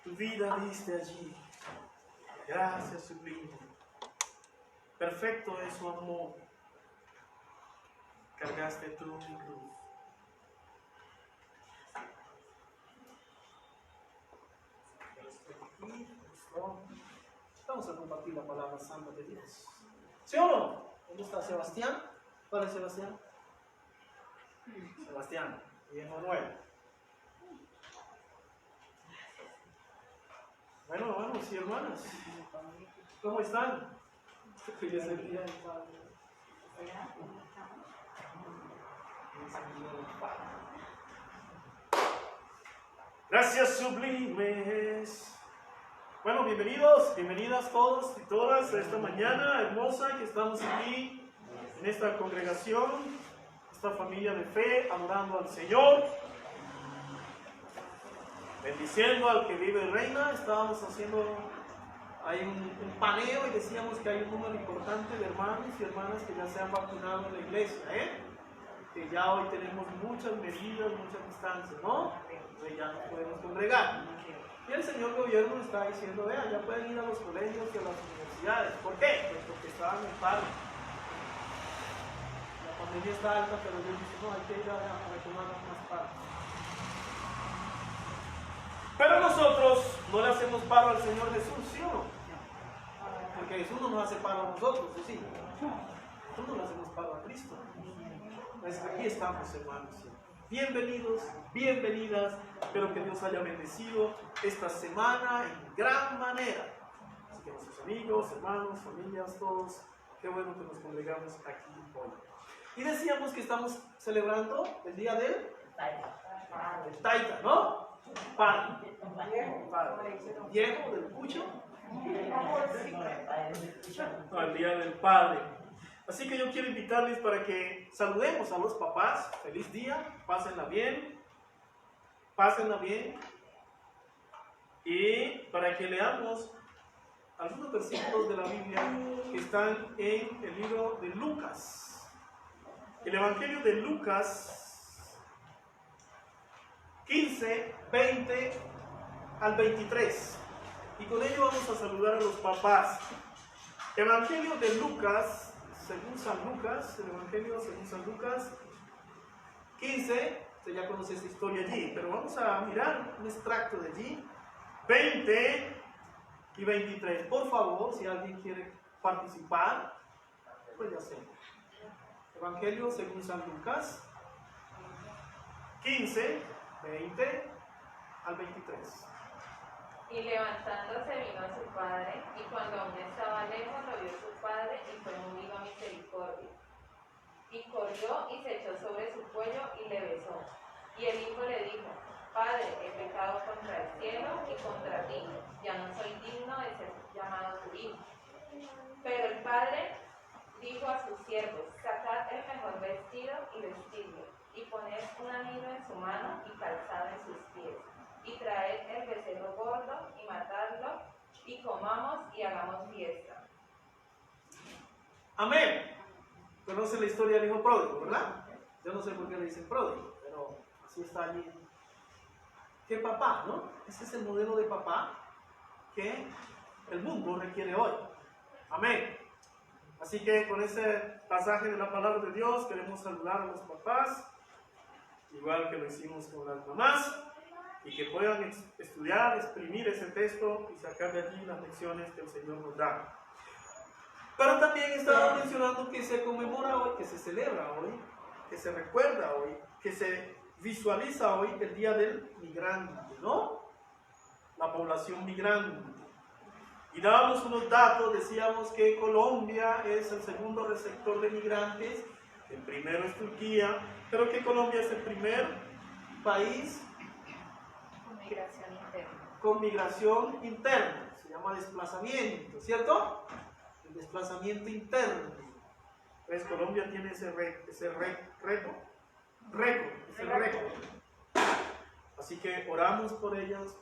Tu vida diste allí. Gracias, sublime. Perfecto es su amor. Cargaste tú mi cruz. Vamos a compartir la palabra santa de Dios. ¿Sí o no? ¿Dónde está Sebastián? ¿Cuál es Sebastián? Sebastián y Emanuel. Bueno, hermanos y hermanas, ¿cómo están? Hoy es el día del Padre. Gracias, sublimes. Bueno, bienvenidos, bienvenidas todos y todas a esta mañana hermosa que estamos aquí en esta congregación, esta familia de fe, adorando al Señor, bendiciendo al que vive y reina. Estábamos haciendo ahí un paneo y decíamos que hay un número importante de hermanos y hermanas que ya se han vacunado en la iglesia, que ya hoy tenemos muchas medidas, muchas distancias, ¿no? Entonces ya nos podemos congregar. Y el señor gobierno está diciendo, vean, ya pueden ir a los colegios y a las universidades. ¿Por qué? Pues porque estaban en paro. La pandemia está alta, pero Dios dice, no, hay que ir a retomar más paro. Pero nosotros no le hacemos paro al Señor Jesús, ¿sí o no? Porque Jesús no nos hace paro a nosotros, ¿sí? Nosotros no le hacemos paro a Cristo. Pues aquí estamos, hermanos. Bienvenidos, bienvenidas. Espero que Dios haya bendecido esta semana en gran manera. Así que nuestros amigos, hermanos, familias, todos, qué bueno que nos congregamos aquí hoy. Y decíamos que estamos celebrando el día del Taita, ¿no? Padre. Viejo del Pucho. No, el día del Padre. Así que yo quiero invitarles para que saludemos a los papás. Feliz día, pásenla bien. Pásenla bien. Y para que leamos algunos versículos de la Biblia que están en el libro de Lucas. El Evangelio de Lucas 15, 20 al 23. Y con ello vamos a saludar a los papás. Evangelio de Lucas, según San Lucas, el Evangelio según San Lucas 15, usted ya conoce esta historia allí, pero vamos a mirar un extracto de allí, 20 y 23. Por favor, si alguien quiere participar, pues ya sé. Evangelio según San Lucas 15, 20 al 23. Y levantándose vino a su padre, y cuando aún estaba lejos lo vio su padre, y fue movido a misericordia. Y corrió y se echó sobre su cuello y le besó. Y el hijo le dijo, Padre, he pecado contra el cielo y contra ti, ya no soy digno de ser llamado tu hijo. Pero el padre dijo a sus siervos, sacad el mejor vestido y vestidlo, y poned un anillo en su mano y calzado en sus pies. Y traed el becerro gordo y matadlo, y comamos y hagamos fiesta. Amén. Conoce la historia del hijo pródigo, ¿verdad? Yo no sé por qué le dicen pródigo, pero así está allí. ¿Qué papá, no? Ese es el modelo de papá que el mundo requiere hoy. Amén. Así que con ese pasaje de la palabra de Dios queremos saludar a los papás, igual que lo hicimos con las mamás, y que puedan estudiar, exprimir ese texto y sacar de allí las lecciones que el Señor nos da. Pero también estaba mencionando que se conmemora hoy, que se celebra hoy, que se recuerda hoy, que se visualiza hoy el Día del Migrante, ¿no? La población migrante. Y dábamos unos datos, decíamos que Colombia es el segundo receptor de migrantes, el primero es Turquía, pero que Colombia es el primer país con migración interna, se llama desplazamiento, ¿cierto? El desplazamiento interno. Pues Colombia tiene ese récord. Así que oramos por ellos,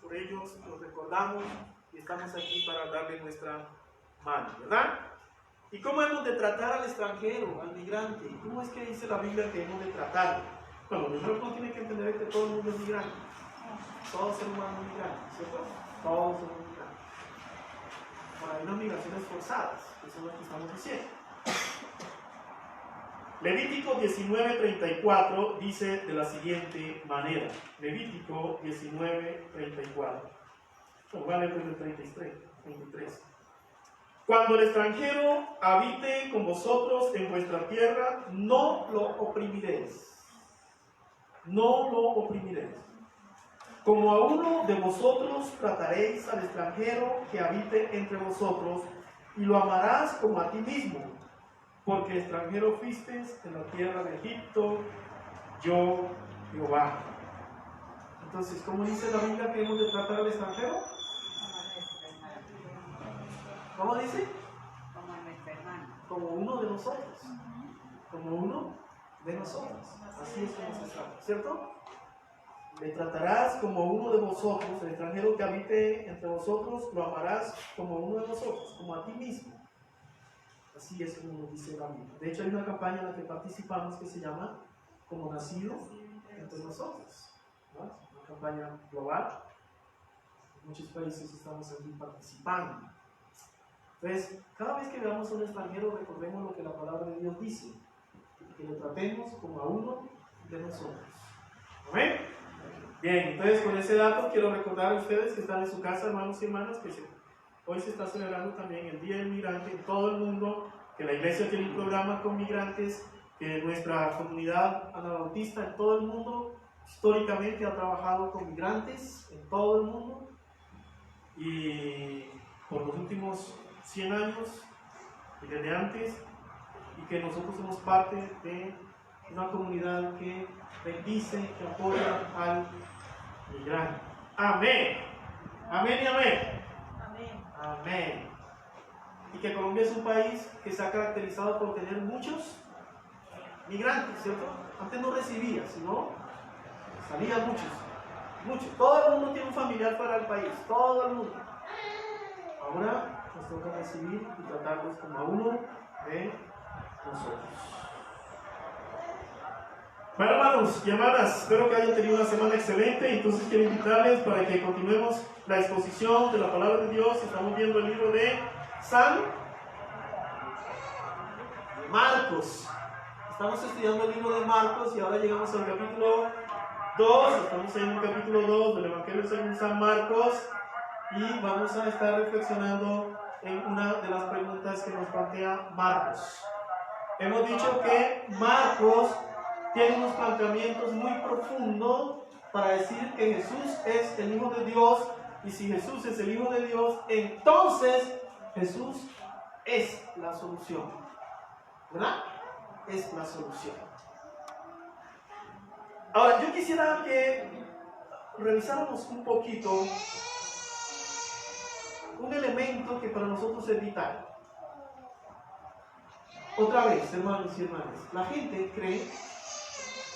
los recordamos y estamos aquí para darle nuestra mano, ¿verdad? ¿Y cómo hemos de tratar al extranjero, al migrante? ¿Cómo es que dice la Biblia que hemos de tratarlo? Bueno, nosotros no tienen que entender que todo el mundo es migrante. Todos ser humanos migrantes, ¿cierto? Todos somos migrantes. Ahora, hay unas migraciones forzadas, eso es lo que estamos diciendo. Levítico 19:34 dice de la siguiente manera. Levítico 19:34. Voy a leer desde el 33. Cuando el extranjero habite con vosotros en vuestra tierra, no lo oprimiréis. No lo oprimiréis. Como a uno de vosotros trataréis al extranjero que habite entre vosotros, y lo amarás como a ti mismo, porque extranjero fuisteis en la tierra de Egipto, yo Jehová. Entonces, ¿cómo dice la Biblia que hemos de tratar al extranjero? ¿Cómo dice? Como nuestro hermano. Como uno de nosotros. Como uno de nosotros. Así es como se trata, ¿cierto? Le tratarás como uno de vosotros, el extranjero que habite entre vosotros, lo amarás como uno de vosotros, como a ti mismo. Así es como nos dice la Biblia. De hecho, hay una campaña en la que participamos que se llama Como nacido entre nosotros, ¿no? Una campaña global. En muchos países estamos aquí participando. Entonces, cada vez que veamos a un extranjero, recordemos lo que la palabra de Dios dice, que lo tratemos como a uno de nosotros. ¿Amén? Bien, entonces con ese dato quiero recordar a ustedes que están en su casa, hermanos y hermanas, que hoy se está celebrando también el Día del Migrante en todo el mundo, que la iglesia tiene un programa con migrantes, que nuestra comunidad anabautista en todo el mundo históricamente ha trabajado con migrantes en todo el mundo, y por los últimos 100 años y desde antes, y que nosotros somos parte de una comunidad que bendice, que apoya al migrante. Amén. Amén y amén. Amén. Y que Colombia es un país que se ha caracterizado por tener muchos migrantes, ¿cierto? Antes no recibía, sino salían muchos. Todo el mundo tiene un familiar fuera del país, todo el mundo. Ahora nos toca recibir y tratarlos como a uno de nosotros. Bueno, hermanos y hermanas, espero que hayan tenido una semana excelente. Entonces quiero invitarles para que continuemos la exposición de la palabra de Dios. Estamos viendo el libro de San Marcos. Estamos estudiando el libro de Marcos y ahora llegamos al capítulo 2. Estamos en el capítulo 2 del Evangelio según San Marcos y vamos a estar reflexionando en una de las preguntas que nos plantea Marcos. Hemos dicho que Marcos tiene unos planteamientos muy profundos para decir que Jesús es el Hijo de Dios, y si Jesús es el Hijo de Dios, entonces Jesús es la solución. ¿Verdad? Es la solución. Ahora, yo quisiera que revisáramos un poquito un elemento que para nosotros es vital. Otra vez, hermanos y hermanas, la gente cree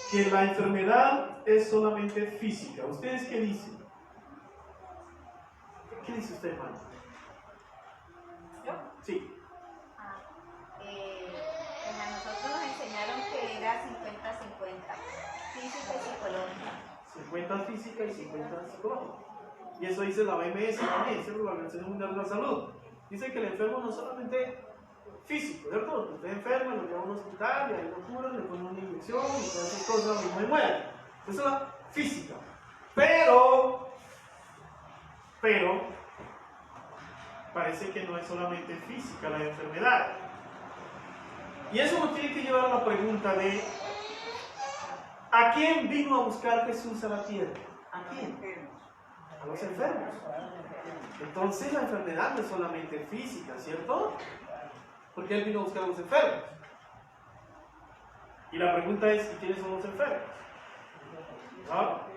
que la enfermedad es solamente física. ¿Ustedes qué dicen? ¿Qué dice usted, hermano? ¿Yo? Sí. Pues a nosotros nos enseñaron que era 50-50, física y psicológica. 50 física y 50 psicológica. Y eso dice la OMS también, ¿cierto? La Organización Mundial de la Salud. Dice que el enfermo no es solamente físico, ¿cierto? Usted enferma, lo lleva a un hospital y ahí lo curan, le ponen una inyección y todas esas cosas, y muere. Eso es la física. Pero parece que no es solamente física la enfermedad. Y eso nos tiene que llevar a la pregunta de ¿a quién vino a buscar Jesús a la tierra? ¿A quién? A los enfermos. Entonces la enfermedad no es solamente física, ¿cierto? Porque Él vino a buscar a los enfermos. Y la pregunta es, ¿y quiénes son los enfermos? ¿No?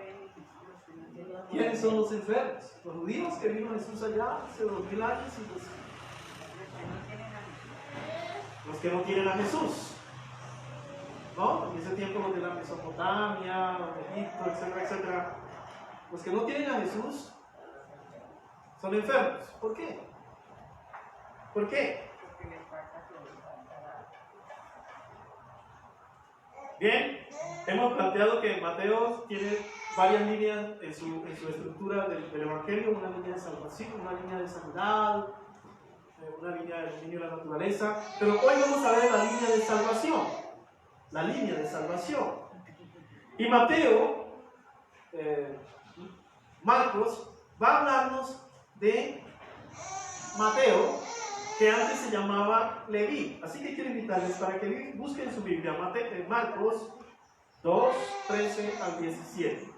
¿Quiénes son los enfermos? Los judíos que vino Jesús allá hace 2000 años y los que no tienen a Jesús. ¿No? En ese tiempo los de la Mesopotamia, los de Egipto, etcétera, etcétera. Los que no tienen a Jesús son enfermos. ¿Por qué? ¿Por qué? Bien, hemos planteado que Mateo tiene varias líneas en su estructura del Evangelio, una línea de salvación, una línea de sanidad, una línea de dominio de la naturaleza, pero hoy vamos a ver la línea de salvación, la línea de salvación. Y Mateo, Marcos, va a hablarnos de Mateo, que antes se llamaba Leví. Así que quiero invitarles para que busquen su Biblia, Marcos 2, 13 al 17.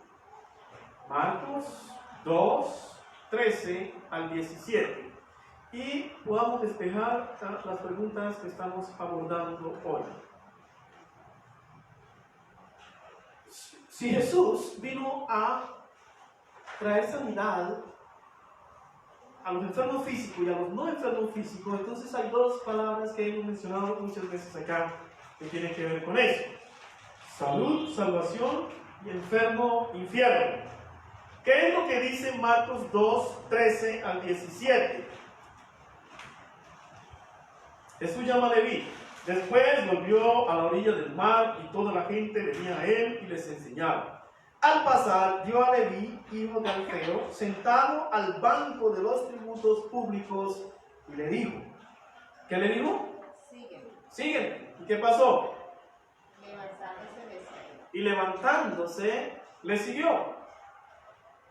Marcos 2, 13 al 17. Y podamos despejar las preguntas que estamos abordando hoy. Si Jesús vino a traer sanidad a los enfermos físicos y a los no enfermos físicos, entonces hay dos palabras que hemos mencionado muchas veces acá que tienen que ver con eso: salud, salvación, y enfermo, infierno. ¿Qué es lo que dice Marcos 2, 13 al 17? Jesús llama a Leví. Después volvió a la orilla del mar y toda la gente venía a él y les enseñaba. Al pasar, vio a Leví, hijo de Alfeo, sentado al banco de los tributos públicos y le dijo. ¿Qué le dijo? Sígueme. Sígueme. ¿Y qué pasó? Levantándose le siguió. Y levantándose, le siguió.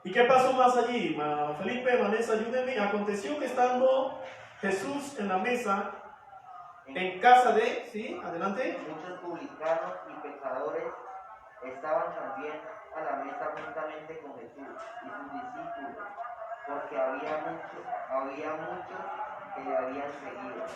¿Y qué pasó más allí? Felipe, Vanessa, ayúdenme. Aconteció que estando Jesús en la mesa, en casa de, ¿sí? Adelante. Muchos publicanos y pecadores estaban también a la mesa juntamente con Jesús y sus discípulos, porque había muchos que le habían seguido.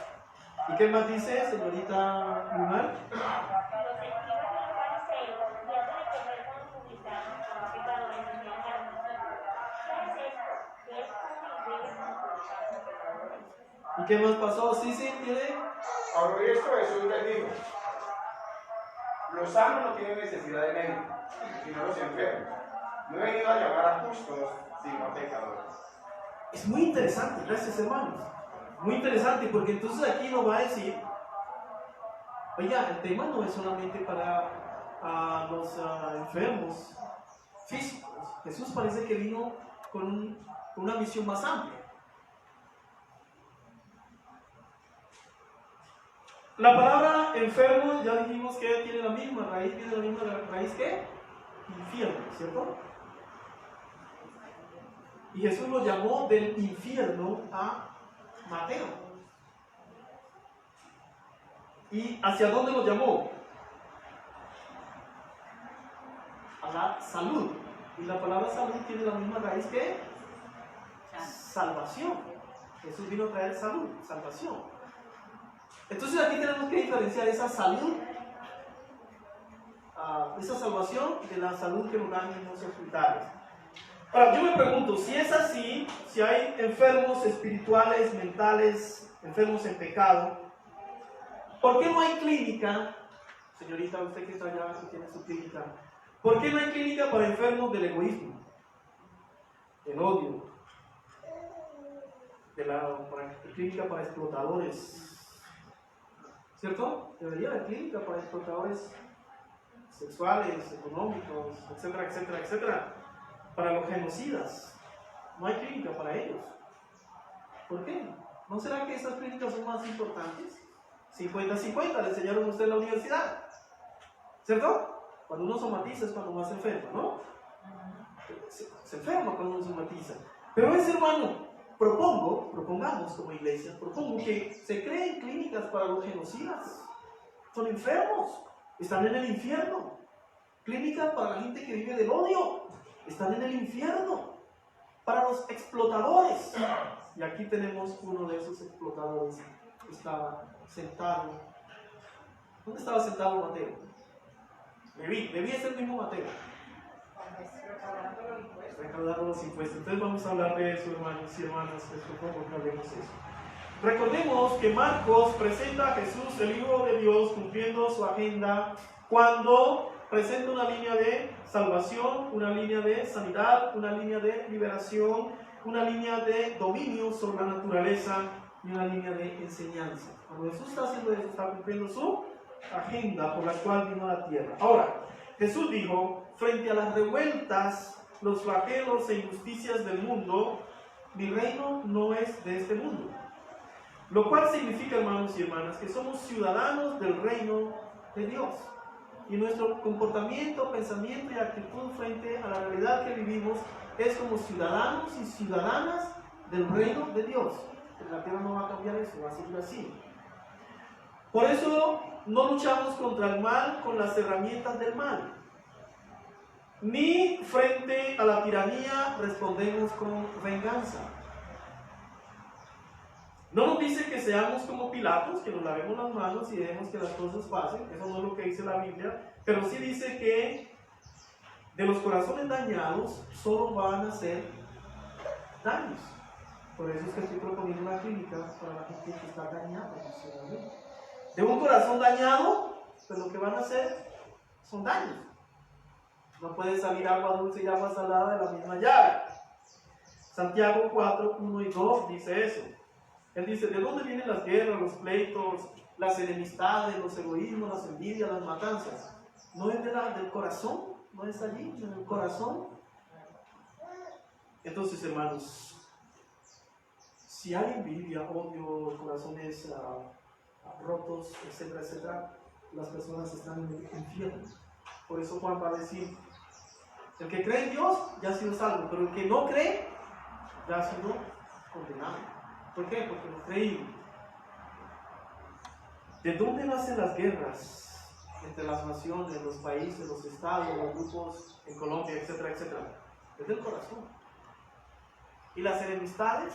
¿Y qué más dice, señorita Lumar? Los escribas y los fariseos, viendo de comer con los publicanos, con los pecadores, decían a los discípulos: ¿qué es esto? Que él come y bebe con los publicanos y pecadores. ¿Y qué más pasó? Sí, tiene. Al oír esto, Jesús les dijo: los sanos no tienen necesidad de médico, sino los enfermos. No he venido a llamar a justos, sino a pecadores. Es muy interesante, gracias hermanos. Muy interesante, porque entonces aquí nos va a decir, oiga, el tema no es solamente para los enfermos físicos. Jesús parece que vino con una visión más amplia. La palabra enfermo, ya dijimos que tiene la misma raíz, tiene la misma raíz que infierno, ¿cierto? Y Jesús lo llamó del infierno a Mateo. ¿Y hacia dónde lo llamó? A la salud. Y la palabra salud tiene la misma raíz que salvación. Jesús vino a traer salud, salvación. Entonces aquí tenemos que diferenciar esa salud, esa salvación, de la salud que nos dan en los hospitales. Ahora, yo me pregunto, si es así, si hay enfermos espirituales, mentales, enfermos en pecado, ¿por qué no hay clínica, señorita, usted que está allá, que tiene su clínica, por qué no hay clínica para enfermos del egoísmo, del odio, clínica para explotadores? ¿Cierto? Debería haber clínica para explotadores sexuales, económicos, etcétera, etcétera, etcétera. Para los genocidas. No hay clínica para ellos. ¿Por qué? ¿No será que esas clínicas son más importantes? 50-50, le enseñaron a usted en la universidad. ¿Cierto? Cuando uno somatiza es cuando más se enferma, ¿no? Se enferma cuando uno somatiza. Pero ese hermano, propongamos como iglesia, propongo que se creen clínicas para los genocidas. Son enfermos, están en el infierno. Clínicas para la gente que vive del odio, están en el infierno. Para los explotadores. Y aquí tenemos uno de esos explotadores que estaba sentado. ¿Dónde estaba sentado Mateo? Leví es el mismo Mateo. Recaudando los impuestos. Entonces vamos a hablar de eso, hermanos y hermanas. Les propongo que hablemos de eso. Recordemos que Marcos presenta a Jesús, el Hijo de Dios, cumpliendo su agenda cuando presenta una línea de salvación, una línea de sanidad, una línea de liberación, una línea de dominio sobre la naturaleza y una línea de enseñanza. Cuando Jesús está haciendo eso, está cumpliendo su agenda por la cual vino a la tierra. Ahora, Jesús dijo: frente a las revueltas, los flagelos e injusticias del mundo, mi reino no es de este mundo. Lo cual significa, hermanos y hermanas, que somos ciudadanos del reino de Dios. Y nuestro comportamiento, pensamiento y actitud frente a la realidad que vivimos es como ciudadanos y ciudadanas del reino de Dios. En la tierra no va a cambiar eso, va a seguir así. Por eso no luchamos contra el mal con las herramientas del mal. Ni frente a la tiranía respondemos con venganza. No nos dice que seamos como Pilatos, que nos lavemos las manos y dejemos que las cosas pasen. Eso no es lo que dice la Biblia. Pero sí dice que de los corazones dañados solo van a ser daños. Por eso es que estoy proponiendo una clínica para la gente que está dañada. De un corazón dañado, pues lo que van a hacer son daños. No puede salir agua dulce y agua salada de la misma llave. Santiago 4, 1 y 2 dice eso. Él dice, ¿de dónde vienen las guerras, los pleitos, las enemistades, los egoísmos, las envidias, las matanzas? ¿No es del corazón? ¿No es allí, en el corazón? Entonces, hermanos, si hay envidia, odio, corazones rotos, etcétera, etcétera, las personas están en el infierno. Por eso Juan va a decir, el que cree en Dios ya ha sido salvo, pero el que no cree ya ha sido condenado. ¿Por qué? Porque no creí. ¿De dónde nacen las guerras entre las naciones, los países, los estados, los grupos en Colombia, etcétera, etcétera? Es del corazón. ¿Y las enemistades?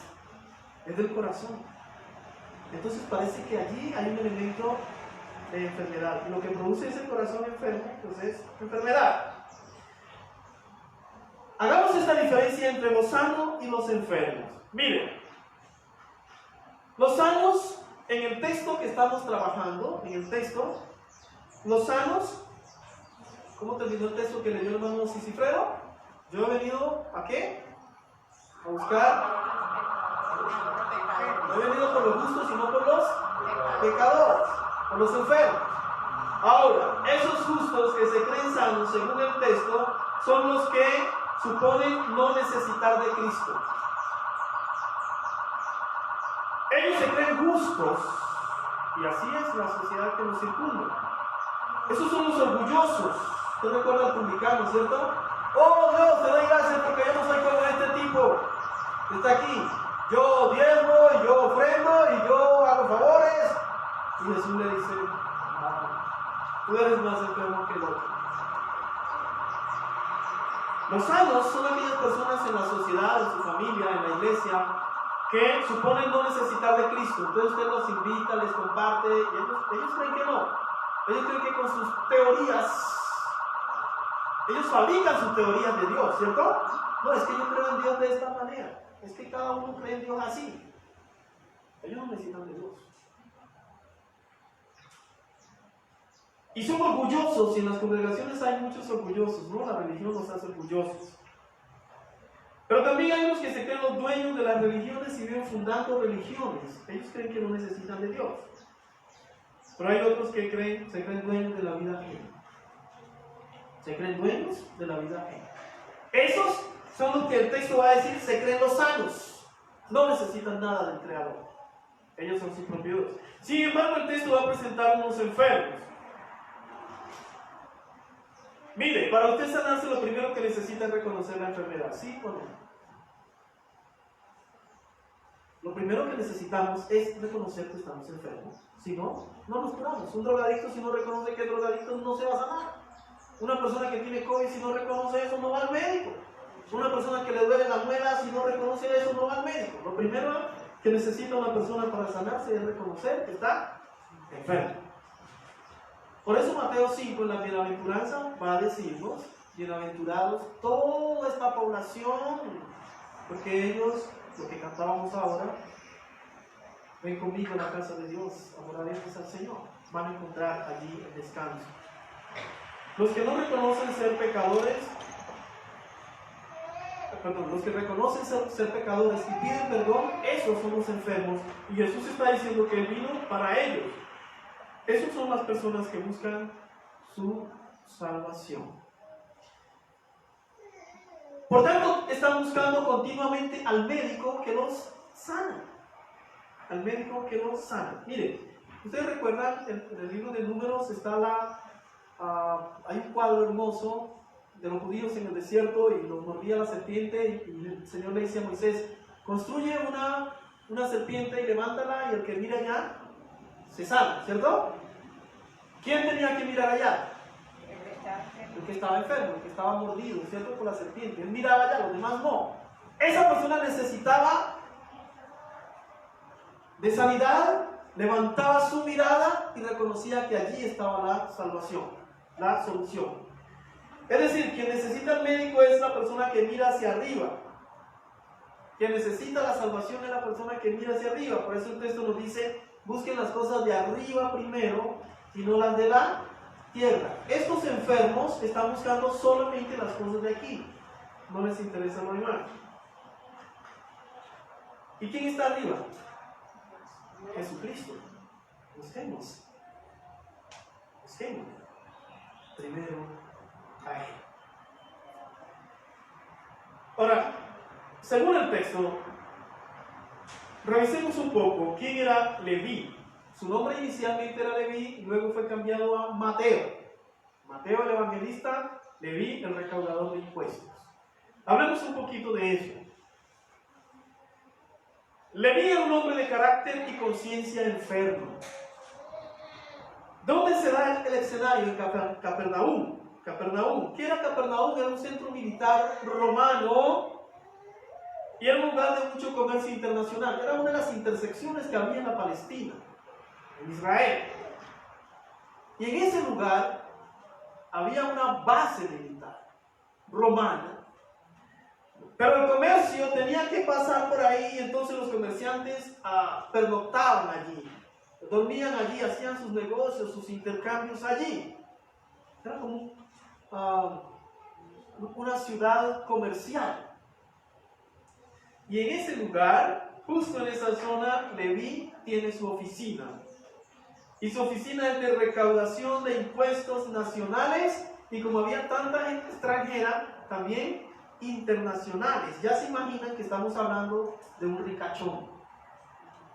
Es del corazón. Entonces parece que allí hay un elemento de enfermedad. Y lo que produce ese corazón enfermo, pues es enfermedad. Hagamos esta diferencia entre los sanos y los enfermos. Miren. Los sanos, en el texto que estamos trabajando, los sanos, ¿cómo terminó el texto que leyó el hermano Cisifredo? Yo he venido, ¿a qué? A buscar. No he venido por los justos, sino por los pecadores, por los enfermos. Ahora, esos justos que se creen sanos, según el texto, son los que suponen no necesitar de Cristo. Ellos se creen justos, y así es la sociedad que nos circunda. Esos son los orgullosos. Usted recuerda al publicano, ¿cierto? Oh Dios, te doy gracias porque yo no soy como este tipo que está aquí. Yo diezmo, y yo ofrendo, y yo hago favores. Y Jesús le dice, no, tú eres más enfermo que el otro. Los sanos son aquellas personas en la sociedad, en su familia, en la iglesia, que suponen no necesitar de Cristo. Entonces usted los invita, les comparte, y ellos creen que no. Ellos creen que con sus teorías, ellos fabrican sus teorías de Dios, ¿cierto? No, es que yo creo en Dios de esta manera. Es que cada uno cree en Dios así. Ellos no necesitan de Dios. Y son orgullosos, y en las congregaciones hay muchos orgullosos, ¿no? La religión nos hace orgullosos. Pero también hay unos que se creen los dueños de las religiones y viven fundando religiones. Ellos creen que no necesitan de Dios. Pero hay otros que se creen dueños de la vida ajena. Se creen dueños de la vida ajena. Esos son los que el texto va a decir, se creen los sanos. No necesitan nada del Creador. Ellos son sus propios Dios. Sin embargo, el texto va a presentar unos enfermos. Mire, para usted sanarse lo primero que necesita es reconocer la enfermedad, ¿sí o no? Lo primero que necesitamos es reconocer que estamos enfermos. Si no, no nos curamos. Un drogadicto, si no reconoce que es drogadicto, no se va a sanar. Una persona que tiene COVID, si no reconoce eso, no va al médico. Una persona que le duele la muela, si no reconoce eso, no va al médico. Lo primero que necesita una persona para sanarse es reconocer que está enfermo. Por eso Mateo 5 en la bienaventuranza va a decirnos, bienaventurados toda esta población, porque ellos, lo que cantábamos ahora, ven conmigo a la casa de Dios, adoraremos al Señor, van a encontrar allí el descanso. Los que no reconocen ser pecadores, los que reconocen ser pecadores y piden perdón, esos son los enfermos, y Jesús está diciendo que Él vino para ellos. Esas son las personas que buscan su salvación. Por tanto, están buscando continuamente al médico que los sana. Al médico que los sana. Miren, ustedes recuerdan, en el libro de Números está hay un cuadro hermoso de los judíos en el desierto y los mordía la serpiente y el Señor le dice a Moisés, construye una serpiente y levántala y el que mira allá se sana, ¿cierto? ¿Quién tenía que mirar allá? El que estaba enfermo, el que estaba mordido, ¿cierto? Por la serpiente. Él miraba allá, los demás no. Esa persona necesitaba de sanidad, levantaba su mirada y reconocía que allí estaba la salvación, la solución. Es decir, quien necesita el médico es la persona que mira hacia arriba. Quien necesita la salvación es la persona que mira hacia arriba. Por eso el texto nos dice, busquen las cosas de arriba primero y no las de la tierra. Estos enfermos están buscando solamente las cosas de aquí. No les interesa lo demás. ¿Y quién está arriba? Jesucristo. Busquemos. Busquemos. Primero a Él. Ahora, según el texto, revisemos un poco quién era Leví. Su nombre inicialmente era Leví y luego fue cambiado a Mateo. Mateo el evangelista, Leví el recaudador de impuestos. Hablemos un poquito de eso. Leví era un hombre de carácter y conciencia enfermo. ¿Dónde se da el escenario? En Capernaum. ¿Qué era Capernaum? Era un centro militar romano y era un lugar de mucho comercio internacional. Era una de las intersecciones que había en la Palestina, en Israel. Y en ese lugar había una base militar romana. Pero el comercio tenía que pasar por ahí y entonces los comerciantes pernoctaban allí. Dormían allí, hacían sus negocios, sus intercambios allí. Era como una ciudad comercial. Y en ese lugar, justo en esa zona, Leví tiene su oficina. Y su oficina es de recaudación de impuestos nacionales y como había tanta gente extranjera, también internacionales. Ya se imaginan que estamos hablando de un ricachón.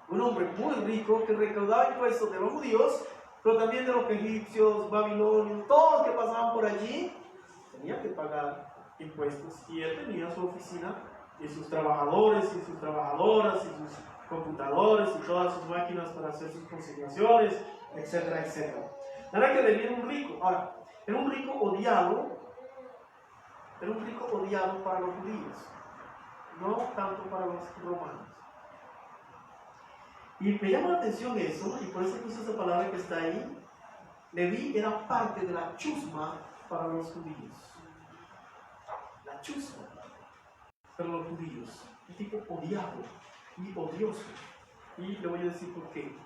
Un hombre muy rico que recaudaba impuestos de los judíos, pero también de los egipcios, babilonios, todos los que pasaban por allí, tenían que pagar impuestos. Y él tenía su oficina y sus trabajadores y sus trabajadoras y sus computadores y todas sus máquinas para hacer sus consignaciones, etcétera, etcétera. La verdad que Leví era un rico. Ahora, era un rico odiado para los judíos, no tanto para los romanos. Y me llama la atención eso, y por eso puse esa palabra que está ahí. Leví era parte de la chusma para los judíos. La chusma para los judíos. Un tipo odiado y odioso. Y le voy a decir por qué.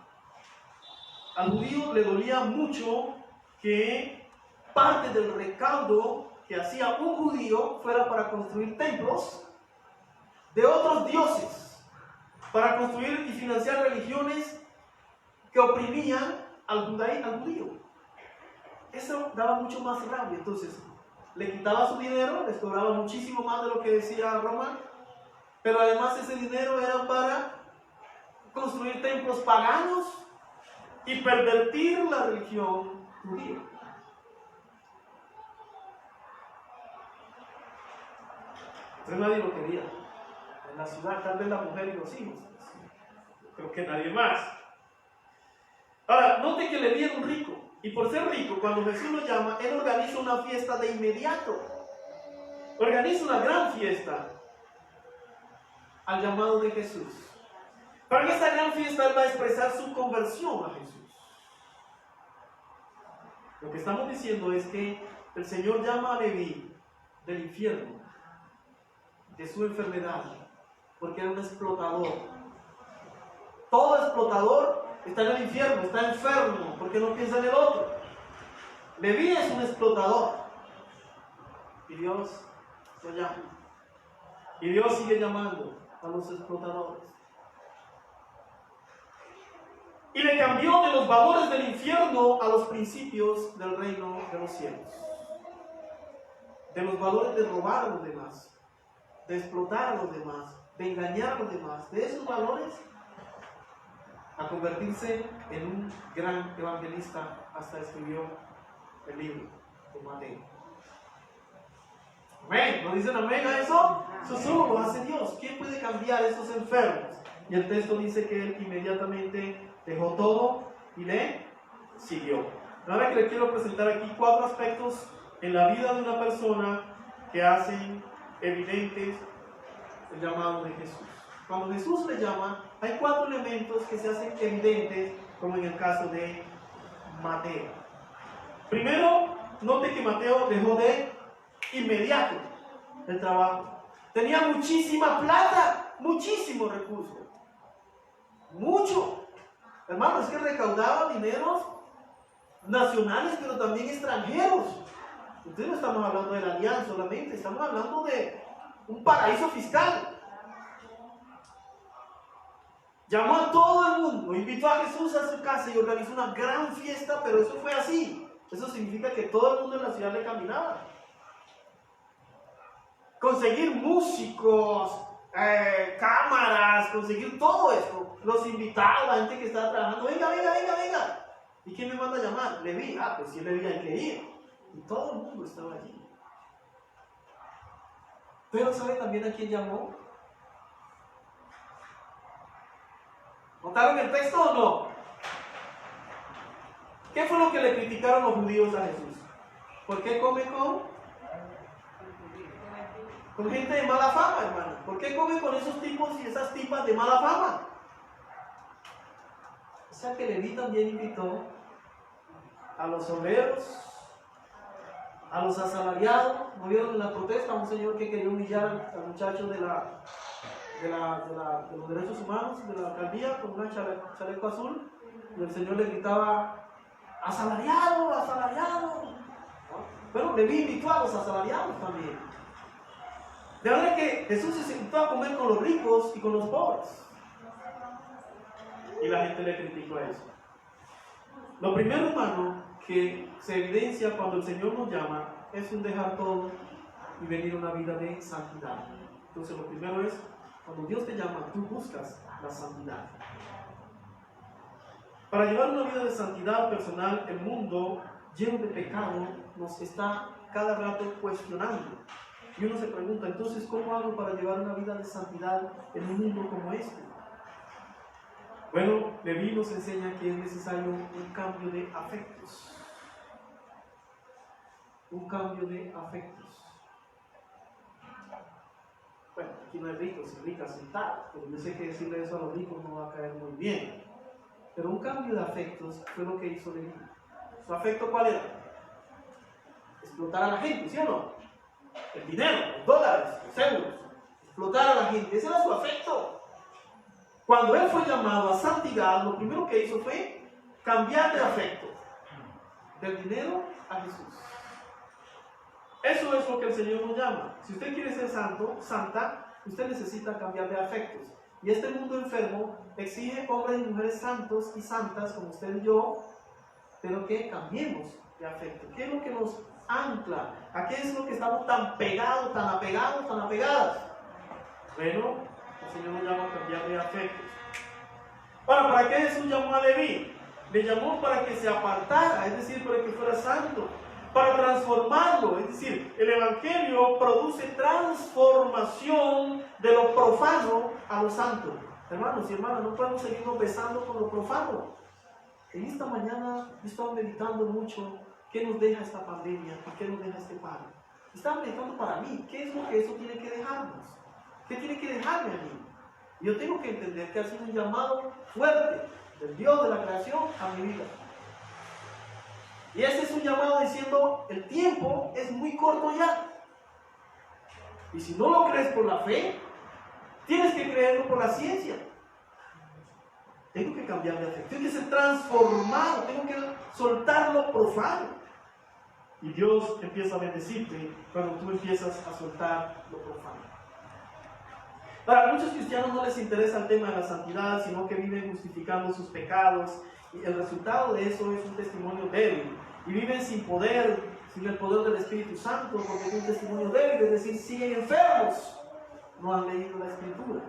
Al judío le dolía mucho que parte del recaudo que hacía un judío fuera para construir templos de otros dioses, para construir y financiar religiones que oprimían al judío. Eso daba mucho más rabia. Entonces, le quitaba su dinero, les cobraba muchísimo más de lo que decía Roma, pero además ese dinero era para construir templos paganos y pervertir la religión judía. Entonces nadie lo quería. En la ciudad, tal vez la mujer y los hijos. Creo que nadie más. Ahora, note que Leví era un rico. Y por ser rico, cuando Jesús lo llama, él organiza una fiesta de inmediato. Organiza una gran fiesta al llamado de Jesús. Pero en esta gran fiesta él va a expresar su conversión a Jesús. Lo que estamos diciendo es que el Señor llama a Leví del infierno, de su enfermedad, porque era un explotador. Todo explotador está en el infierno, está enfermo, porque no piensa en el otro. Leví es un explotador. Y Dios lo llama. Y Dios sigue llamando a los explotadores. Y le cambió de los valores del infierno a los principios del reino de los cielos. De los valores de robar a los demás, de explotar a los demás, de engañar a los demás, de esos valores, a convertirse en un gran evangelista. Hasta escribió el libro de Mateo. Amén. ¿No dicen amén a eso? Eso solo lo hace Dios. ¿Quién puede cambiar estos enfermos? Y el texto dice que él inmediatamente dejó todo y le siguió. Ahora que le quiero presentar aquí 4 aspectos en la vida de una persona que hacen evidentes el llamado de Jesús. Cuando Jesús le llama, hay 4 elementos que se hacen evidentes, como en el caso de Mateo. Primero, note que Mateo dejó de inmediato el trabajo. Tenía muchísima plata, muchísimos recursos. Mucho. Hermano, es que recaudaba dineros nacionales, pero también extranjeros. Entonces no estamos hablando de la alianza solamente, estamos hablando de un paraíso fiscal. Llamó a todo el mundo, invitó a Jesús a su casa y organizó una gran fiesta, pero eso fue así. Eso significa que todo el mundo en la ciudad le caminaba. Conseguir músicos, cámaras, conseguir todo esto. Los invitados, la gente que estaba trabajando, venga. ¿Y quién me manda a llamar? Leví. Pues si Leví hay que ir. Y todo el mundo estaba allí. Pero ¿sabe también a quién llamó? ¿Notaron el texto o no? ¿Qué fue lo que le criticaron los judíos a Jesús? ¿Por qué come con gente de mala fama, hermano? ¿Por qué come con esos tipos y esas tipas de mala fama? O sea que Leví también invitó a los obreros, a los asalariados. ¿No vieron en la protesta un señor que quería humillar al muchacho de los derechos humanos de la alcaldía con un chaleco azul? Y el señor le gritaba: asalariado, asalariado. Pero Leví invitó a los asalariados también. De manera que Jesús se sentó a comer con los ricos y con los pobres. Y la gente le criticó a eso. Lo primero, hermano, que se evidencia cuando el Señor nos llama es un dejar todo y venir a una vida de santidad. Entonces lo primero es, cuando Dios te llama, tú buscas la santidad. Para llevar una vida de santidad personal, el mundo lleno de pecado nos está cada rato cuestionando. Y uno se pregunta, entonces, ¿cómo hago para llevar una vida de santidad en un mundo como este? Bueno, Leví nos enseña que es necesario un cambio de afectos. Un cambio de afectos. Bueno, aquí no hay ricos y ricas sentadas, pero yo sé que decirle eso a los ricos no va a caer muy bien. Pero un cambio de afectos fue lo que hizo Leví. ¿Su afecto cuál era? Explotar a la gente, ¿sí o no? El dinero, los dólares, los euros. Explotar a la gente, ese era su afecto. Cuando él fue llamado a santidad, lo primero que hizo fue cambiar de afecto. Del dinero a Jesús. Eso es lo que el Señor nos llama. Si usted quiere ser santo, santa, usted necesita cambiar de afectos. Y este mundo enfermo exige hombres y mujeres santos y santas como usted y yo, pero que cambiemos de afecto. ¿Qué es lo que nos ancla? ¿A qué es lo que estamos tan pegados, tan apegados, tan apegadas? Bueno, el Señor nos llama a cambiar de afectos. Ahora, ¿para qué Jesús llamó a Leví? Le llamó para que se apartara, es decir, para que fuera santo, para transformarlo, es decir, el Evangelio produce transformación de lo profano a lo santo. Hermanos y hermanas, no podemos seguirnos besando con lo profano. En esta mañana he estado meditando mucho qué nos deja esta pandemia y qué nos deja este paro. Estaba meditando para mí, ¿qué es lo que eso tiene que dejarnos? ¿Qué tiene que dejarme a mí? Yo tengo que entender que ha sido un llamado fuerte del Dios de la creación a mi vida. Y ese es un llamado diciendo, el tiempo es muy corto ya. Y si no lo crees por la fe, tienes que creerlo por la ciencia. Tengo que cambiar de afecto, tengo que ser transformado, tengo que soltar lo profano. Y Dios empieza a bendecirte cuando tú empiezas a soltar lo profano. Para muchos cristianos no les interesa el tema de la santidad, sino que viven justificando sus pecados. Y el resultado de eso es un testimonio débil. Y viven sin poder, sin el poder del Espíritu Santo, porque es un testimonio débil, es decir, siguen enfermos. no han leído la escritura.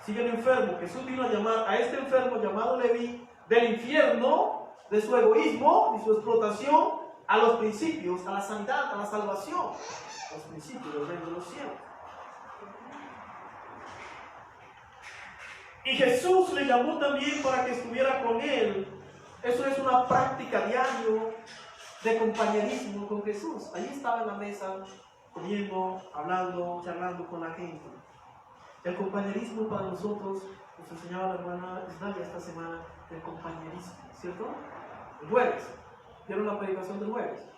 Siguen enfermos. Jesús vino a llamar a este enfermo llamado Leví del infierno, de su egoísmo y su explotación, a los principios, a la sanidad, a la salvación, los principios del reino de los cielos. Y Jesús le llamó también para que estuviera con él. Eso es una práctica diaria de compañerismo con Jesús. Allí estaba en la mesa, comiendo, hablando, charlando con la gente. El compañerismo para nosotros, nos enseñaba la hermana Isnalia esta semana, el compañerismo, ¿cierto? El jueves, ¿vieron la predicación del jueves?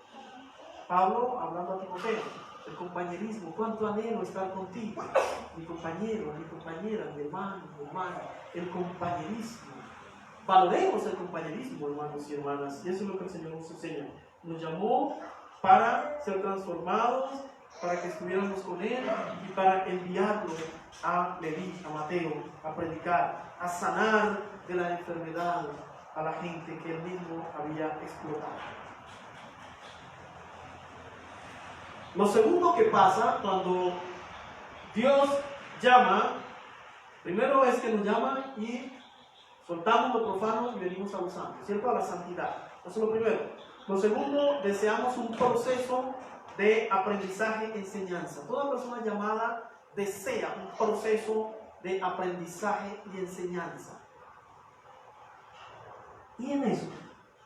Pablo hablando a Timoteo, el compañerismo, cuánto anhelo estar contigo, mi compañero, mi compañera, mi hermano, el compañerismo. Valoremos el compañerismo, hermanos y hermanas, y eso es lo que el Señor nos enseña. Nos llamó para ser transformados, para que estuviéramos con Él y para enviarlo a Leví, a Mateo, a predicar, a sanar de la enfermedad a la gente que Él mismo había explotado. Lo segundo que pasa cuando Dios llama, primero es que nos llama y soltamos lo profano y venimos a lo santo, ¿cierto? A la santidad. Eso es lo primero. Lo segundo, deseamos un proceso de aprendizaje e enseñanza. Toda persona llamada desea un proceso de aprendizaje y enseñanza. Y en eso,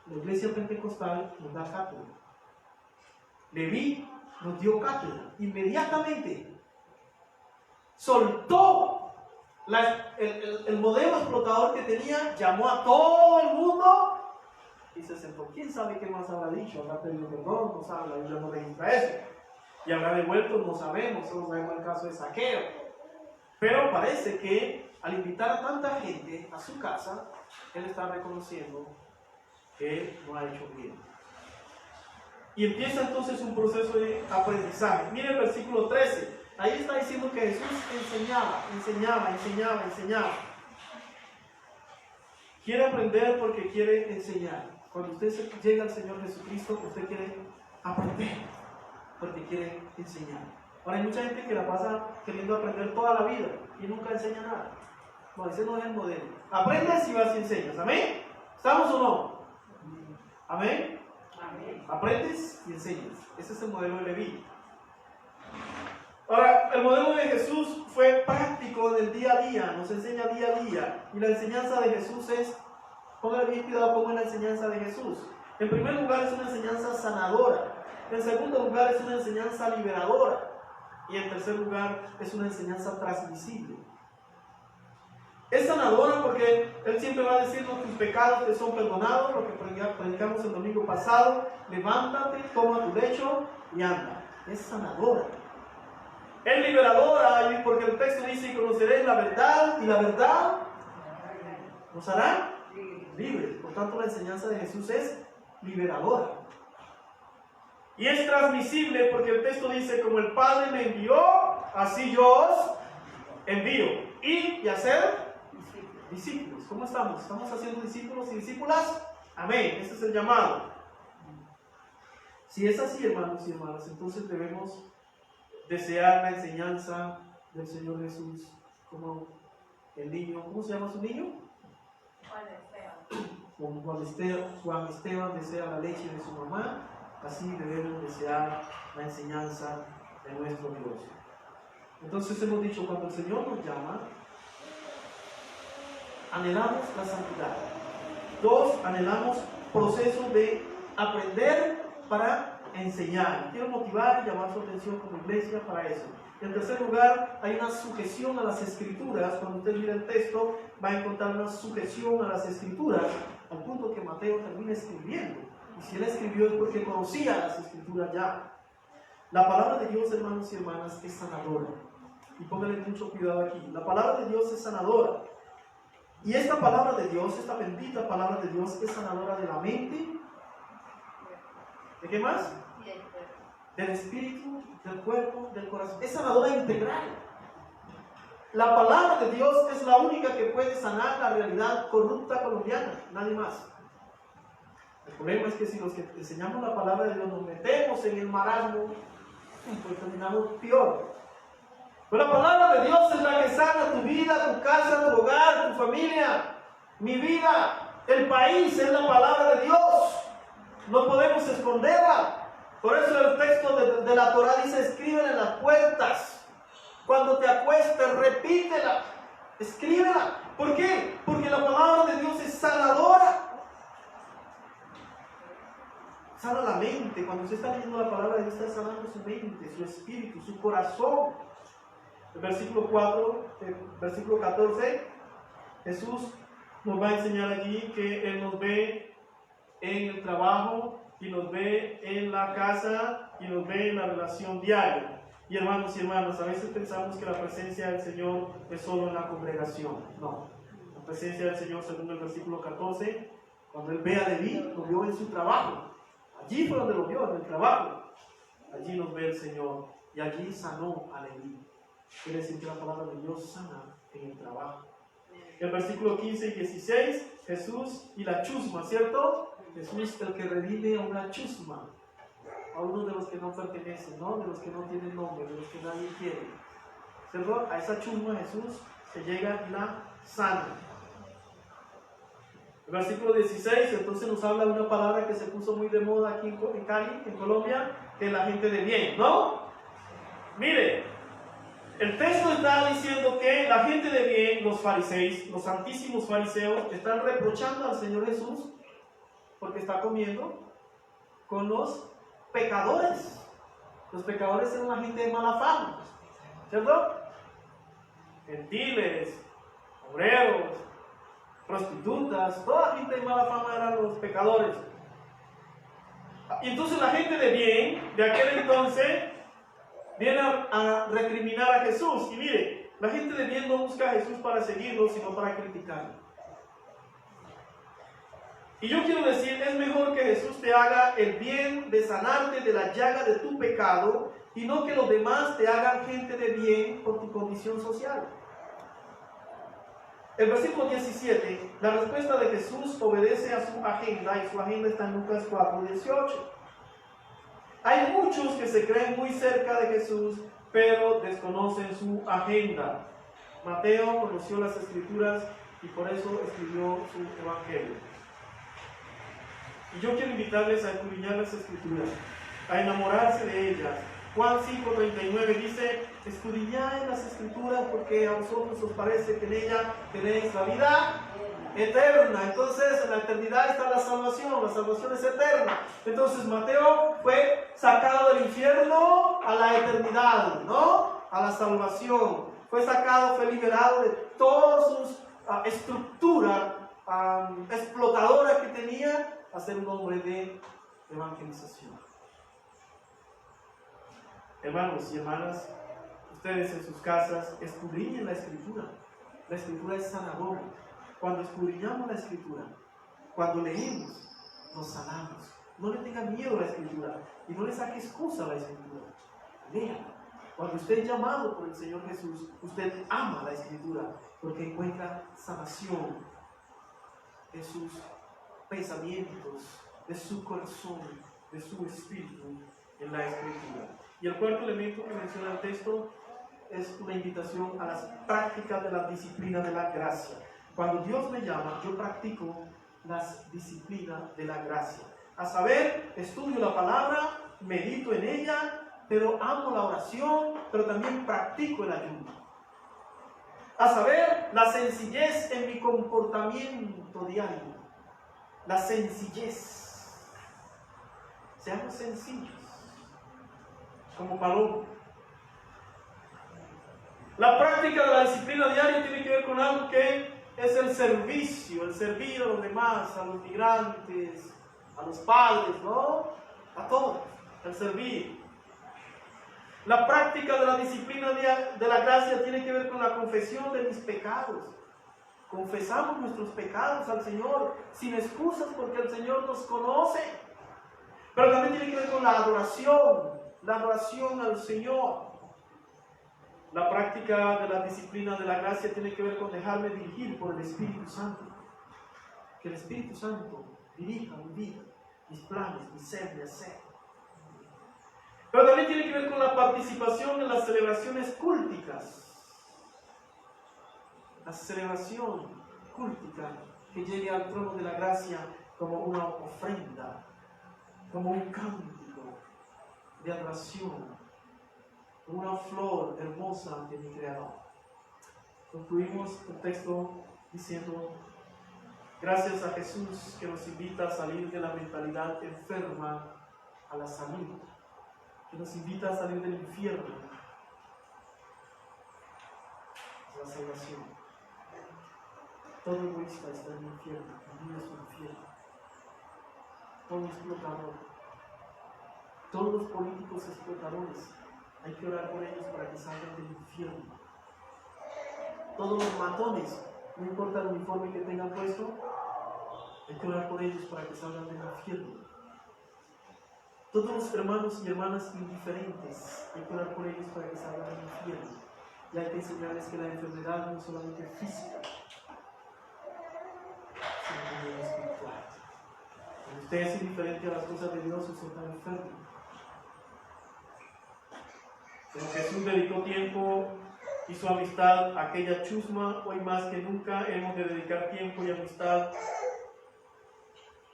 la iglesia pentecostal nos da cátedra. Leví nos dio cátedra. Inmediatamente soltó el modelo explotador que tenía, llamó a todo el mundo y se sentó. ¿Quién sabe qué más habrá dicho? ¿Habrá pedido perdón? No sabe, la Biblia no registra eso. Y habrá devuelto, no sabemos, solo sabemos el caso de Zaqueo. Pero parece que al invitar a tanta gente a su casa, él está reconociendo que no ha hecho bien. Y empieza entonces un proceso de aprendizaje. Miren el versículo 13. Ahí está diciendo que Jesús enseñaba. Quiere aprender porque quiere enseñar. Cuando usted llega al Señor Jesucristo, usted quiere aprender porque quiere enseñar. Ahora hay mucha gente que la pasa queriendo aprender toda la vida y nunca enseña nada. No, ese no es el modelo. Aprendes y vas y enseñas. ¿Amén? ¿Estamos o no? ¿Amén? Amén. Aprendes y enseñas. Ese es el modelo de Leví. Ahora, el modelo de Jesús fue práctico del día a día, nos enseña día a día. Y la enseñanza de Jesús es, póngale bien cuidado cómo es la enseñanza de Jesús. En primer lugar es una enseñanza sanadora. En segundo lugar es una enseñanza liberadora. Y en tercer lugar es una enseñanza transmisible. Es sanadora porque Él siempre va a decirnos tus pecados te son perdonados, lo que predicamos el domingo pasado. Levántate, toma tu lecho y anda. Es sanadora. Es liberadora porque el texto dice y conoceréis la verdad y la verdad nos hará libres. Por tanto la enseñanza de Jesús es liberadora. Y es transmisible porque el texto dice como el Padre me envió, así yo os envío. Ir y hacer discípulos. ¿Cómo estamos? ¿Estamos haciendo discípulos y discípulas? Amén. Ese es el llamado. Si es así, hermanos y hermanas, entonces debemos desear la enseñanza del Señor Jesús como el niño. ¿Cómo se llama su niño? Como Juan Esteban desea la leche de su mamá, así debemos desear la enseñanza de nuestro Dios. Entonces hemos dicho, cuando el Señor nos llama, anhelamos la santidad. 2, anhelamos procesos de aprender para enseñar. Quiero motivar y llamar su atención como iglesia para eso. En tercer lugar, hay una sujeción a las Escrituras. Cuando usted mira el texto, va a encontrar una sujeción a las Escrituras, al punto que Mateo termina escribiendo. Y si él escribió es porque conocía las Escrituras ya. La palabra de Dios, hermanos y hermanas, es sanadora. Y pónganle mucho cuidado aquí. La palabra de Dios es sanadora. Y esta palabra de Dios, esta bendita palabra de Dios, es sanadora de la mente. ¿De qué más? Del espíritu, del cuerpo, del corazón. Es sanadora integral. La palabra de Dios es la única que puede sanar la realidad corrupta colombiana, nadie más. El problema es que si los que enseñamos la palabra de Dios nos metemos en el marasmo, pues terminamos peor. Pero la palabra de Dios es la que sana tu vida, tu casa, tu hogar, tu familia, mi vida, el país, es la palabra de Dios. No podemos esconderla. Por eso el texto de la Torah dice: escríbela en las puertas. Cuando te acuestes, repítela, escríbela. ¿Por qué? Porque la palabra de Dios es sanadora. Sana la mente. Cuando usted está leyendo la palabra de Dios, está sanando su mente, su espíritu, su corazón. El versículo 4, el versículo 14, Jesús nos va a enseñar allí que Él nos ve en el trabajo, y nos ve en la casa, y nos ve en la relación diaria. Y hermanos y hermanas, a veces pensamos que la presencia del Señor es solo en la congregación. No, la presencia del Señor, según el versículo 14, cuando Él ve a Leví, lo vio en su trabajo. Allí fue donde lo vio, en el trabajo. Allí nos ve el Señor, y allí sanó a Leví. Quiere decir que la palabra de Dios sana en el trabajo. El versículo 15 y 16, Jesús y la chusma, ¿cierto? Jesús, el que redime a una chusma, a uno de los que no pertenecen, ¿no? De los que no tienen nombre, de los que nadie quiere, ¿cierto? A esa chusma Jesús se llega y la sana. El versículo 16, entonces nos habla de una palabra que se puso muy de moda aquí en Cali, en Colombia, que es la gente de bien, ¿no? Mire, el texto está diciendo que la gente de bien, los fariseos, los santísimos fariseos, están reprochando al Señor Jesús porque está comiendo con los pecadores. Los pecadores eran la gente de mala fama, ¿cierto? Gentiles, obreros, prostitutas, toda la gente de mala fama eran los pecadores. Y entonces la gente de bien, de aquel entonces, viene a recriminar a Jesús. Y mire, la gente de bien no busca a Jesús para seguirlo, sino para criticarlo. Y yo quiero decir, es mejor que Jesús te haga el bien de sanarte de la llaga de tu pecado, y no que los demás te hagan gente de bien por tu condición social. El versículo 17, la respuesta de Jesús obedece a su agenda, y su agenda está en Lucas 4:18. Hay muchos que se creen muy cerca de Jesús, pero desconocen su agenda. Mateo conoció las Escrituras y por eso escribió su Evangelio. Y yo quiero invitarles a escudriñar las Escrituras, a enamorarse de ellas. Juan 5:39 dice: escudriñad las Escrituras porque a vosotros os parece que en ella tenéis la vida eterna. Entonces en la eternidad está la salvación es eterna. Entonces Mateo fue sacado del infierno a la eternidad, ¿no? A la salvación. Fue sacado, fue liberado de todas sus estructuras explotadoras que tenía, a ser un hombre de evangelización. Hermanos y hermanas, ustedes en sus casas escudriñen la Escritura. La Escritura es sanadora. Cuando escudriñamos la Escritura, cuando leemos, nos sanamos. No le tengan miedo a la Escritura y no le saque excusa a la Escritura. Léala. Cuando usted es llamado por el Señor Jesús, usted ama la Escritura porque encuentra sanación de sus pensamientos, de su corazón, de su espíritu en la Escritura. Y el cuarto elemento que menciona el texto es una invitación a las prácticas de la disciplina de la gracia. Cuando Dios me llama, yo practico las disciplinas de la gracia. A saber, estudio la palabra, medito en ella, pero amo la oración, pero también practico el ayuno. A saber, la sencillez en mi comportamiento diario. La sencillez. Seamos sencillos, como Paloma. La práctica de la disciplina diaria tiene que ver con algo que es el servicio, el servir a los demás, a los migrantes, a los padres, ¿no? A todos, el servir. La práctica de la disciplina de la gracia tiene que ver con la confesión de mis pecados. Confesamos nuestros pecados al Señor sin excusas porque el Señor nos conoce. Pero también tiene que ver con la adoración al Señor. La práctica de la disciplina de la gracia tiene que ver con dejarme dirigir por el Espíritu Santo. Que el Espíritu Santo dirija mi vida, mis planes, mi ser, mi hacer. Pero también tiene que ver con la participación en las celebraciones cúlticas. La celebración cúltica que llegue al trono de la gracia como una ofrenda, como un cántico de adoración, como una flor hermosa ante mi Creador. Concluimos el texto diciendo: gracias a Jesús que nos invita a salir de la mentalidad enferma a la salud, que nos invita a salir del infierno a la salvación. Todo egoísta está en el infierno, el mío es un infierno. Todo explotador, todos los políticos explotadores, hay que orar por ellos para que salgan del infierno. Todos los matones, no importa el uniforme que tengan puesto, hay que orar por ellos para que salgan del infierno. Todos los hermanos y hermanas indiferentes, hay que orar por ellos para que salgan del infierno. Y hay que enseñarles que la enfermedad no es solamente física, sino también espiritual. Cuando usted es indiferente a las cosas de Dios, usted está enfermo. Pero Jesús dedicó tiempo y su amistad a aquella chusma. Hoy más que nunca hemos de dedicar tiempo y amistad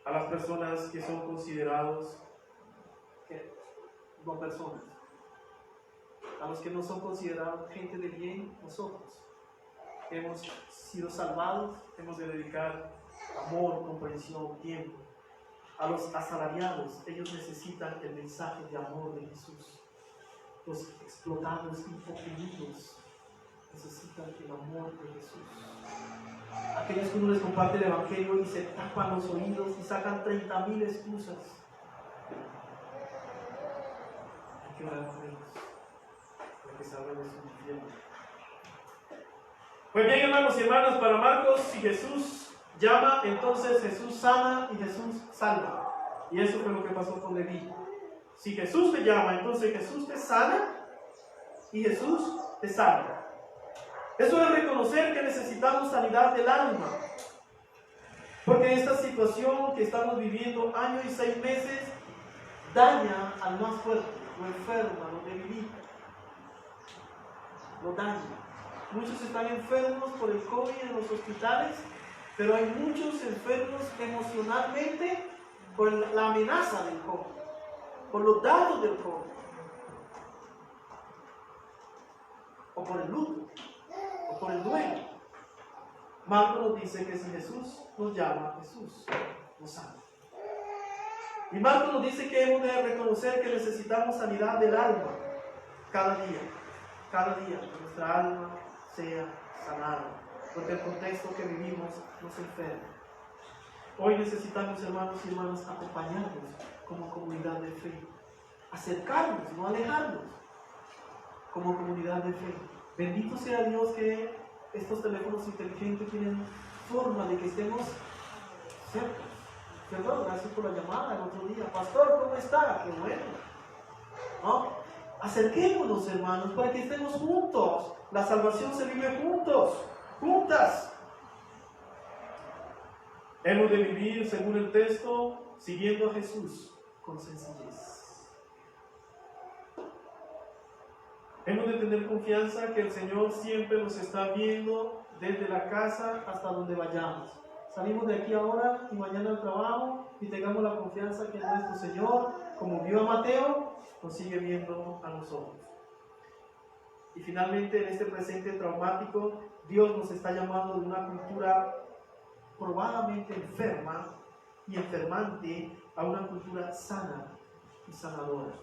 a las personas que son considerados no personas, a los que no son considerados gente de bien. Nosotros hemos sido salvados, hemos de dedicar amor, comprensión, tiempo. A los asalariados, ellos necesitan el mensaje de amor de Jesús. Los explotados y oprimidos necesitan el amor de Jesús. Aquellos que uno les comparte el Evangelio y se tapan los oídos y sacan 30,000 excusas. Hay que orar por ellos para que salgan de su infierno. Pues bien, hermanos y hermanas, para Marcos, si Jesús llama, entonces Jesús sana y Jesús salva. Y eso fue lo que pasó con Leví. Si Jesús te llama, entonces Jesús te sana y Jesús te salva. Eso es reconocer que necesitamos sanidad del alma. Porque esta situación que estamos viviendo, año y 6 meses, daña al más fuerte, lo enferma, lo debilita, lo daña. Muchos están enfermos por el COVID en los hospitales, pero hay muchos enfermos emocionalmente por la amenaza del COVID, por los datos del COVID, o por el luto, o por el duelo. Marcos nos dice que si Jesús nos llama, Jesús nos sana. Y Marcos nos dice que hemos de reconocer que necesitamos sanidad del alma cada día, que nuestra alma sea sanada, porque el contexto que vivimos nos enferma. Hoy necesitamos, hermanos y hermanas, acompañarnos como comunidad de fe, acercarnos, no alejarnos, como comunidad de fe. Bendito sea Dios que estos teléfonos inteligentes tienen forma de que estemos cerca. Perdón, gracias por la llamada el otro día. Pastor, ¿cómo está? Qué bueno. ¿No? Acerquémonos, hermanos, para que estemos juntos. La salvación se vive juntos, juntas. Hemos de vivir, según el texto, siguiendo a Jesús con sencillez. Hemos de tener confianza que el Señor siempre nos está viendo desde la casa hasta donde vayamos. Salimos de aquí ahora y mañana al trabajo y tengamos la confianza que nuestro Señor, como vio a Mateo, nos sigue viendo a nosotros. Y finalmente, en este presente traumático, Dios nos está llamando de una cultura probadamente enferma y enfermante a una cultura sana y sanadora.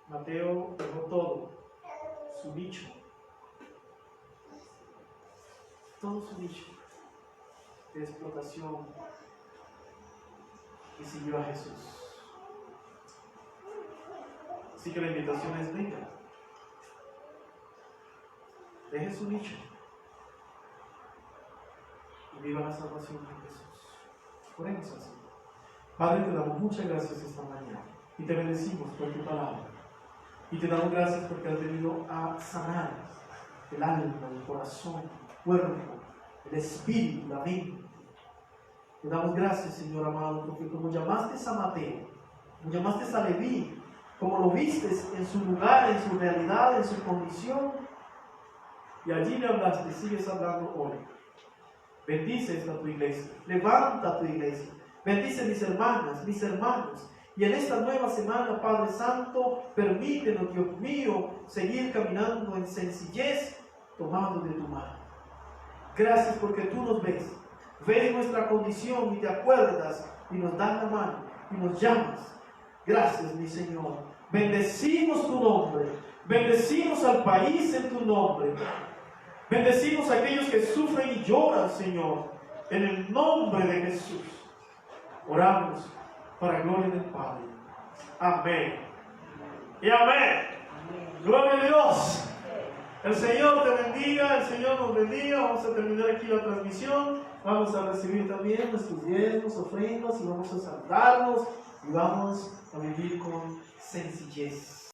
Mateo dejó todo, su nicho, todo su nicho de explotación y siguió a Jesús. Así que la invitación es: venga, deje su nicho y viva la salvación de Jesús. Oremos así. Padre, te damos muchas gracias esta mañana y te bendecimos por tu palabra. Y te damos gracias porque has venido a sanar el alma, el corazón, el cuerpo, el espíritu, la mente. Te damos gracias, Señor amado, porque como llamaste a Mateo como llamaste a Leví, como lo viste en su lugar, en su realidad, en su condición, y allí le hablaste, sigues hablando hoy. Bendice esta tu iglesia, levanta tu iglesia, bendice mis hermanas, mis hermanos, y en esta nueva semana, Padre Santo, permítenos, Dios mío, seguir caminando en sencillez, tomando de tu mano. Gracias porque tú nos ves nuestra condición y te acuerdas y nos das la mano y nos llamas. Gracias, mi Señor. Bendecimos tu nombre, bendecimos al país en tu nombre, bendecimos a aquellos que sufren y lloran, Señor, en el nombre de Jesús. Oramos para gloria del Padre. Amén. Y amén. Gloria a Dios. El Señor te bendiga, el Señor nos bendiga. Vamos a terminar aquí la transmisión. Vamos a recibir también nuestros diezmos, ofrendas y vamos a saludarnos y vamos a vivir con sencillez.